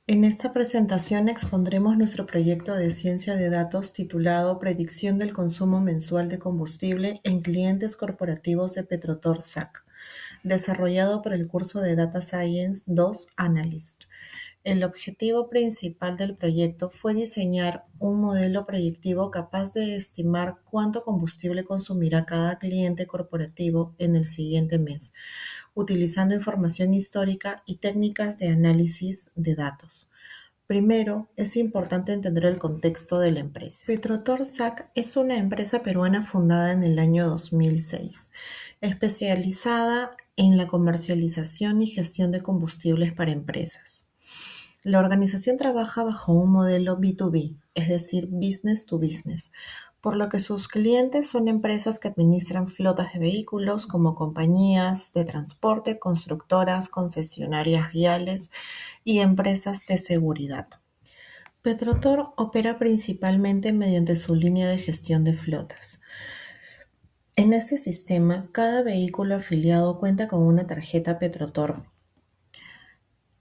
En esta presentación expondremos nuestro proyecto de ciencia de datos titulado Predicción del consumo mensual de combustible en clientes corporativos de Petrotor SAC, desarrollado por el curso de Data Science 2 Analyst. El objetivo principal del proyecto fue diseñar un modelo predictivo capaz de estimar cuánto combustible consumirá cada cliente corporativo en el siguiente mes, utilizando información histórica y técnicas de análisis de datos. Primero, es importante entender el contexto de la empresa. Petrotor SAC es una empresa peruana fundada en el año 2006, especializada en la comercialización y gestión de combustibles para empresas. La organización trabaja bajo un modelo B2B, es decir, business to business, por lo que sus clientes son empresas que administran flotas de vehículos como compañías de transporte, constructoras, concesionarias viales y empresas de seguridad. Petrotor opera principalmente mediante su línea de gestión de flotas. En este sistema, cada vehículo afiliado cuenta con una tarjeta Petrotor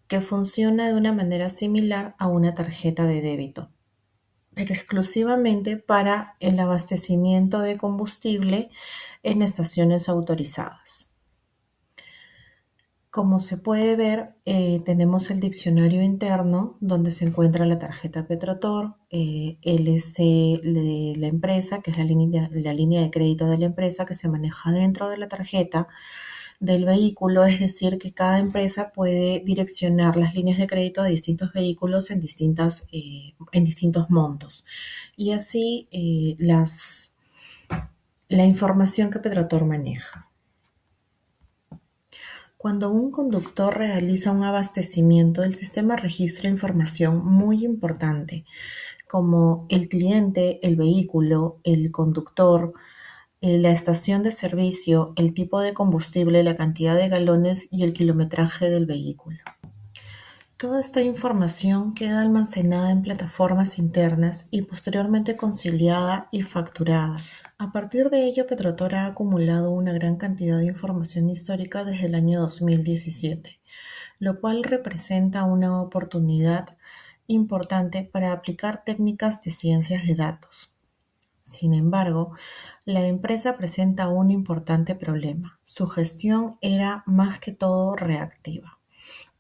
que funciona de una manera similar a una tarjeta de débito, pero exclusivamente para el abastecimiento de combustible en estaciones autorizadas. Como se puede ver, tenemos el diccionario interno donde se encuentra la tarjeta Petrotor, LC de la empresa, que es la línea de crédito de la empresa que se maneja dentro de la tarjeta del vehículo, es decir, que cada empresa puede direccionar las líneas de crédito a distintos vehículos en distintos montos. Y así la información que Petrotor maneja. Cuando un conductor realiza un abastecimiento, el sistema registra información muy importante, como el cliente, el vehículo, el conductor, la estación de servicio, el tipo de combustible, la cantidad de galones y el kilometraje del vehículo. Toda esta información queda almacenada en plataformas internas y posteriormente conciliada y facturada. A partir de ello, Petrotor ha acumulado una gran cantidad de información histórica desde el año 2017, lo cual representa una oportunidad importante para aplicar técnicas de ciencias de datos. Sin embargo, la empresa presenta un importante problema. Su gestión era más que todo reactiva.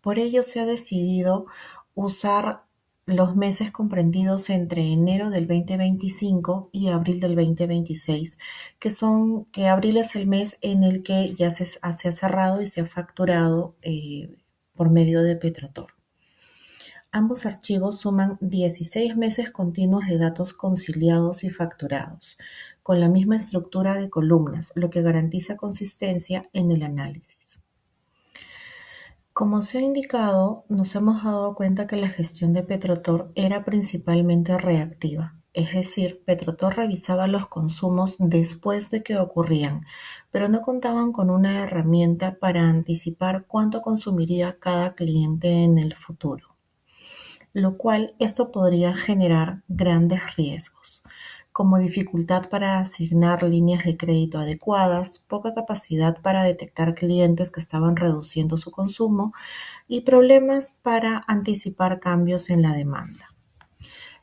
Por ello se ha decidido usar los meses comprendidos entre enero del 2025 y abril del 2026, que abril es el mes en el que ya se ha cerrado y se ha facturado por medio de Petrotor. Ambos archivos suman 16 meses continuos de datos conciliados y facturados, con la misma estructura de columnas, lo que garantiza consistencia en el análisis. Como se ha indicado, nos hemos dado cuenta que la gestión de Petrotor era principalmente reactiva, es decir, Petrotor revisaba los consumos después de que ocurrían, pero no contaban con una herramienta para anticipar cuánto consumiría cada cliente en el futuro, lo cual esto podría generar grandes riesgos, como dificultad para asignar líneas de crédito adecuadas, poca capacidad para detectar clientes que estaban reduciendo su consumo y problemas para anticipar cambios en la demanda.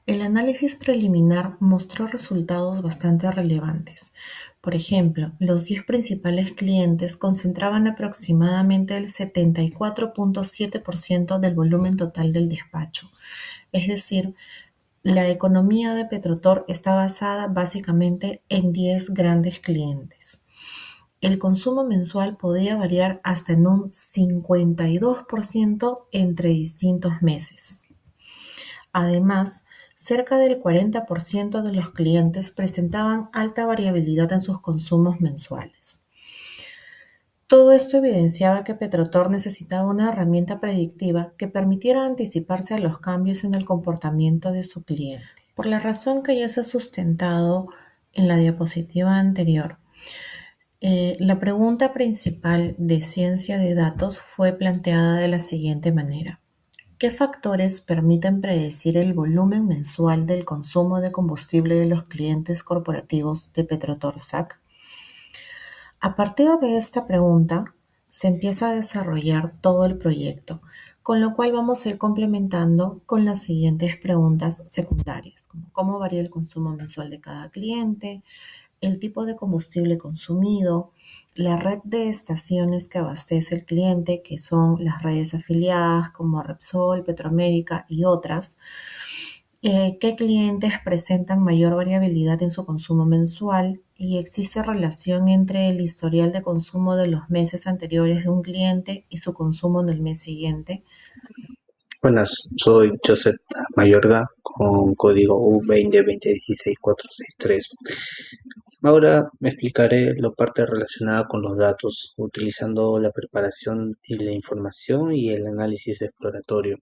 El análisis preliminar mostró resultados bastante relevantes. Por ejemplo, los 10 principales clientes concentraban aproximadamente el 74.7% del volumen total del despacho. Es decir, la economía de Petrotor está basada básicamente en 10 grandes clientes. El consumo mensual podía variar hasta en un 52% entre distintos meses. Además, cerca del 40% de los clientes presentaban alta variabilidad en sus consumos mensuales. Todo esto evidenciaba que Petrotor necesitaba una herramienta predictiva que permitiera anticiparse a los cambios en el comportamiento de su cliente. Por la razón que ya se ha sustentado en la diapositiva anterior, la pregunta principal de ciencia de datos fue planteada de la siguiente manera. ¿Qué factores permiten predecir el volumen mensual del consumo de combustible de los clientes corporativos de Petrotor SAC? A partir de esta pregunta, se empieza a desarrollar todo el proyecto, con lo cual vamos a ir complementando con las siguientes preguntas secundarias, como cómo varía el consumo mensual de cada cliente, el tipo de combustible consumido, la red de estaciones que abastece el cliente, que son las redes afiliadas como Repsol, Petroamérica y otras, qué clientes presentan mayor variabilidad en su consumo mensual y existe relación entre el historial de consumo de los meses anteriores de un cliente y su consumo en el mes siguiente. Buenas, soy Joseph Mayorga con código U202016-463. Ahora me explicaré la parte relacionada con los datos, utilizando la preparación y la información y el análisis exploratorio.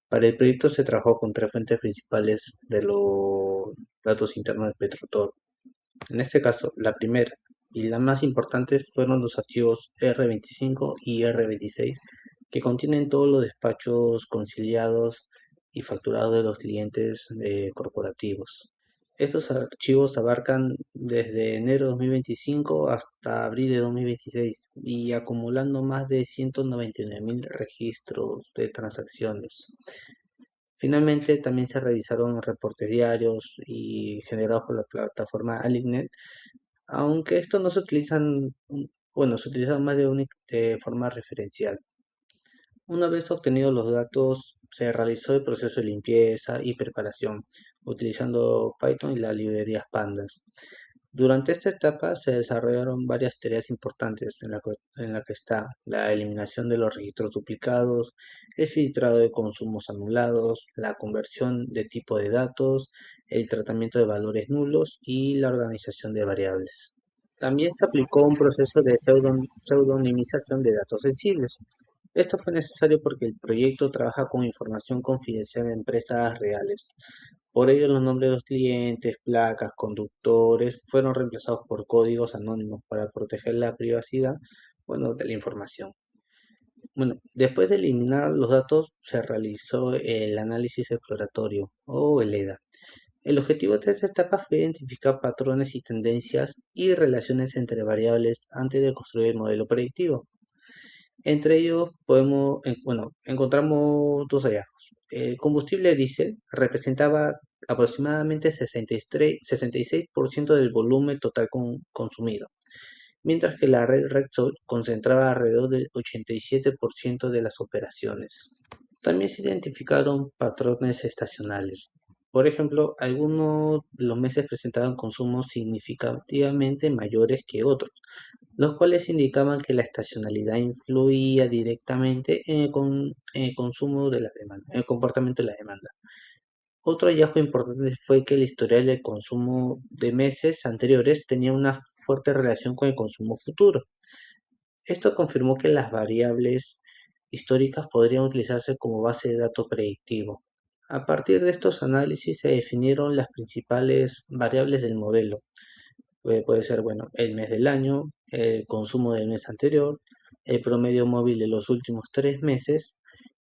Para el proyecto se trabajó con tres fuentes principales de los datos internos del Petrotor. En este caso, la primera y la más importante fueron los archivos R25 y R26, que contienen todos los despachos conciliados y facturados de los clientes corporativos. Estos archivos abarcan desde enero de 2025 hasta abril de 2026 y acumulando más de 199.000 registros de transacciones. Finalmente, también se revisaron reportes diarios y generados por la plataforma Alignet, aunque estos no se utilizan, bueno, se utilizan más de forma referencial. Una vez obtenidos los datos, se realizó el proceso de limpieza y preparación utilizando Python y las librerías Pandas. Durante esta etapa se desarrollaron varias tareas importantes en la que está la eliminación de los registros duplicados, el filtrado de consumos anulados, la conversión de tipo de datos, el tratamiento de valores nulos y la organización de variables. También se aplicó un proceso de pseudonimización de datos sensibles. Esto fue necesario porque el proyecto trabaja con información confidencial de empresas reales. Por ello, los nombres de los clientes, placas, conductores fueron reemplazados por códigos anónimos para proteger la privacidad, bueno, de la información. Bueno, después de eliminar los datos, se realizó el análisis exploratorio o el EDA. El objetivo de esta etapa fue identificar patrones y tendencias y relaciones entre variables antes de construir el modelo predictivo. Entre ellos encontramos dos hallazgos. El combustible diésel representaba aproximadamente 66% del volumen total consumido, mientras que la red Repsol concentraba alrededor del 87% de las operaciones. También se identificaron patrones estacionales. Por ejemplo, algunos de los meses presentaban consumos significativamente mayores que otros, los cuales indicaban que la estacionalidad influía directamente en el consumo de la demanda, en el comportamiento de la demanda. Otro hallazgo importante fue que el historial de consumo de meses anteriores tenía una fuerte relación con el consumo futuro. Esto confirmó que las variables históricas podrían utilizarse como base de datos predictivo. A partir de estos análisis se definieron las principales variables del modelo. Puede ser, bueno, el mes del año, el consumo del mes anterior, el promedio móvil de los últimos 3 meses,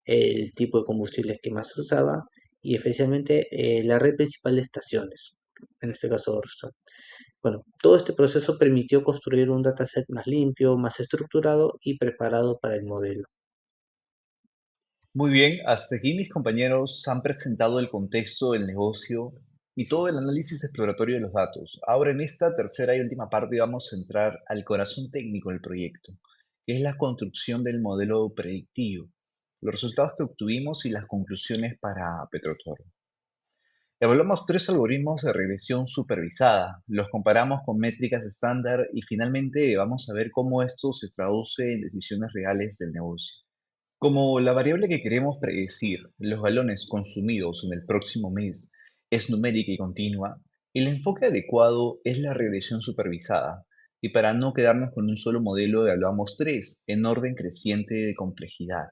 el tipo de combustibles que más se usaba y especialmente la red principal de estaciones, en este caso Orson. Bueno, todo este proceso permitió construir un dataset más limpio, más estructurado y preparado para el modelo. Muy bien, hasta aquí mis compañeros han presentado el contexto del negocio y todo el análisis exploratorio de los datos. Ahora en esta tercera y última parte vamos a entrar al corazón técnico del proyecto, que es la construcción del modelo predictivo, los resultados que obtuvimos y las conclusiones para Petrotoro. Evaluamos tres algoritmos de regresión supervisada, los comparamos con métricas estándar y finalmente vamos a ver cómo esto se traduce en decisiones reales del negocio. Como la variable que queremos predecir, los galones consumidos en el próximo mes, es numérica y continua, el enfoque adecuado es la regresión supervisada. Y para no quedarnos con un solo modelo, evaluamos tres en orden creciente de complejidad.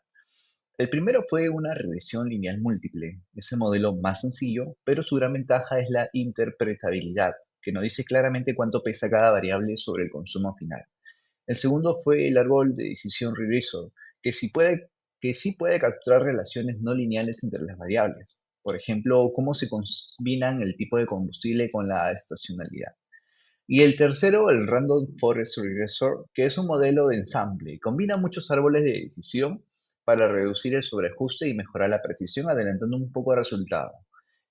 El primero fue una regresión lineal múltiple. Es el modelo más sencillo, pero su gran ventaja es la interpretabilidad, que nos dice claramente cuánto pesa cada variable sobre el consumo final. El segundo fue el árbol de decisión regressor, que sí puede capturar relaciones no lineales entre las variables. Por ejemplo, cómo se combinan el tipo de combustible con la estacionalidad. Y el tercero, el Random Forest Regressor, que es un modelo de ensamble. Combina muchos árboles de decisión para reducir el sobreajuste y mejorar la precisión, adelantando un poco el resultado.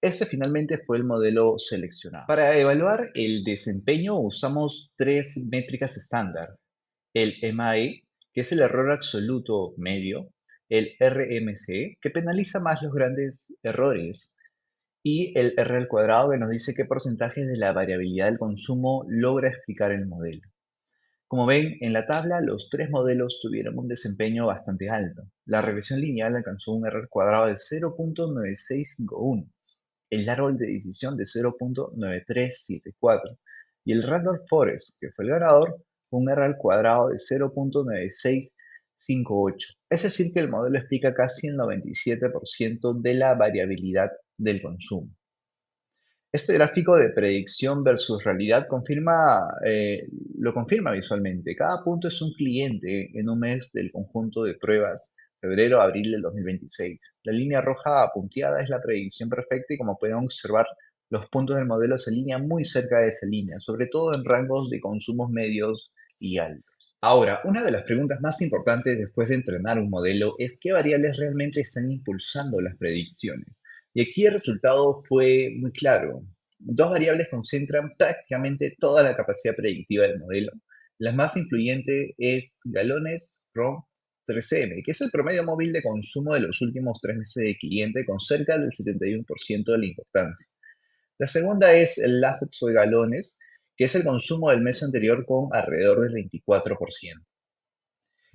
Este finalmente fue el modelo seleccionado. Para evaluar el desempeño usamos tres métricas estándar: el MAE, que es el error absoluto medio; el RMC, que penaliza más los grandes errores; y el R al cuadrado, que nos dice qué porcentaje de la variabilidad del consumo logra explicar el modelo. Como ven en la tabla, los tres modelos tuvieron un desempeño bastante alto. La regresión lineal alcanzó un R al cuadrado de 0.9651, el árbol de decisión de 0.9374 y el Random Forest, que fue el ganador, un R al cuadrado de 0.9658. Es decir, que el modelo explica casi el 97% de la variabilidad del consumo. Este gráfico de predicción versus realidad lo confirma visualmente. Cada punto es un cliente en un mes del conjunto de pruebas, febrero a abril del 2026. La línea roja punteada es la predicción perfecta y, como pueden observar, los puntos del modelo se alinean muy cerca de esa línea, sobre todo en rangos de consumos medios y altos. Ahora, una de las preguntas más importantes después de entrenar un modelo es qué variables realmente están impulsando las predicciones. Y aquí el resultado fue muy claro. Dos variables concentran prácticamente toda la capacidad predictiva del modelo. La más influyente es galones ROM 3M, que es el promedio móvil de consumo de los últimos 3 meses de cliente, con cerca del 71% de la importancia. La segunda es el lapso de galones, que es el consumo del mes anterior, con alrededor del 24%.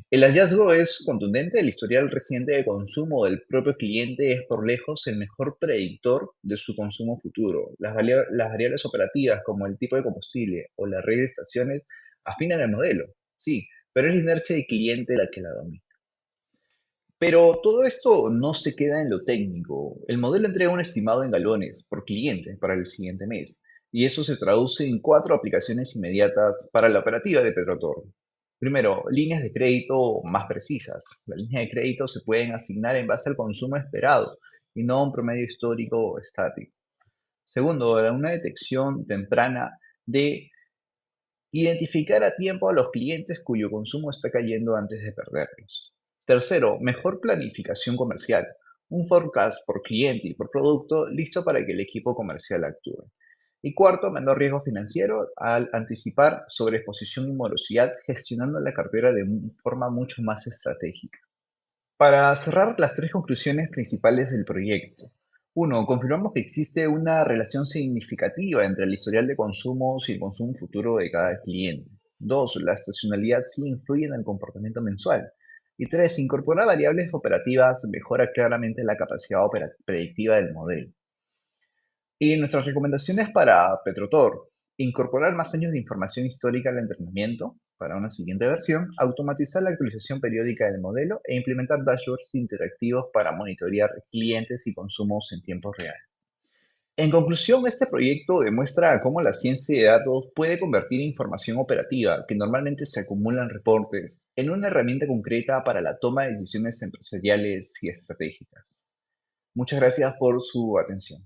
El hallazgo es contundente. El historial reciente de consumo del propio cliente es por lejos el mejor predictor de su consumo futuro. Las variables operativas, como el tipo de combustible o la red de estaciones, afinan el modelo, sí, pero es la inercia del cliente la que la domina. Pero todo esto no se queda en lo técnico. El modelo entrega un estimado en galones por cliente para el siguiente mes, y eso se traduce en 4 aplicaciones inmediatas para la operativa de Petrotor. Primero, líneas de crédito más precisas. Las líneas de crédito se pueden asignar en base al consumo esperado y no a un promedio histórico estático. Segundo, una detección temprana de identificar a tiempo a los clientes cuyo consumo está cayendo antes de perderlos. Tercero, mejor planificación comercial. Un forecast por cliente y por producto listo para que el equipo comercial actúe. Y cuarto, menor riesgo financiero al anticipar sobreexposición y morosidad, gestionando la cartera de forma mucho más estratégica. Para cerrar, las tres conclusiones principales del proyecto. 1. Confirmamos que existe una relación significativa entre el historial de consumos y el consumo futuro de cada cliente. 2. La estacionalidad sí influye en el comportamiento mensual. Y 3. Incorporar variables operativas mejora claramente la capacidad predictiva del modelo. Y nuestras recomendaciones para Petrotor: incorporar más años de información histórica al entrenamiento para una siguiente versión, automatizar la actualización periódica del modelo e implementar dashboards interactivos para monitorear clientes y consumos en tiempo real. En conclusión, este proyecto demuestra cómo la ciencia de datos puede convertir información operativa, que normalmente se acumula en reportes, en una herramienta concreta para la toma de decisiones empresariales y estratégicas. Muchas gracias por su atención.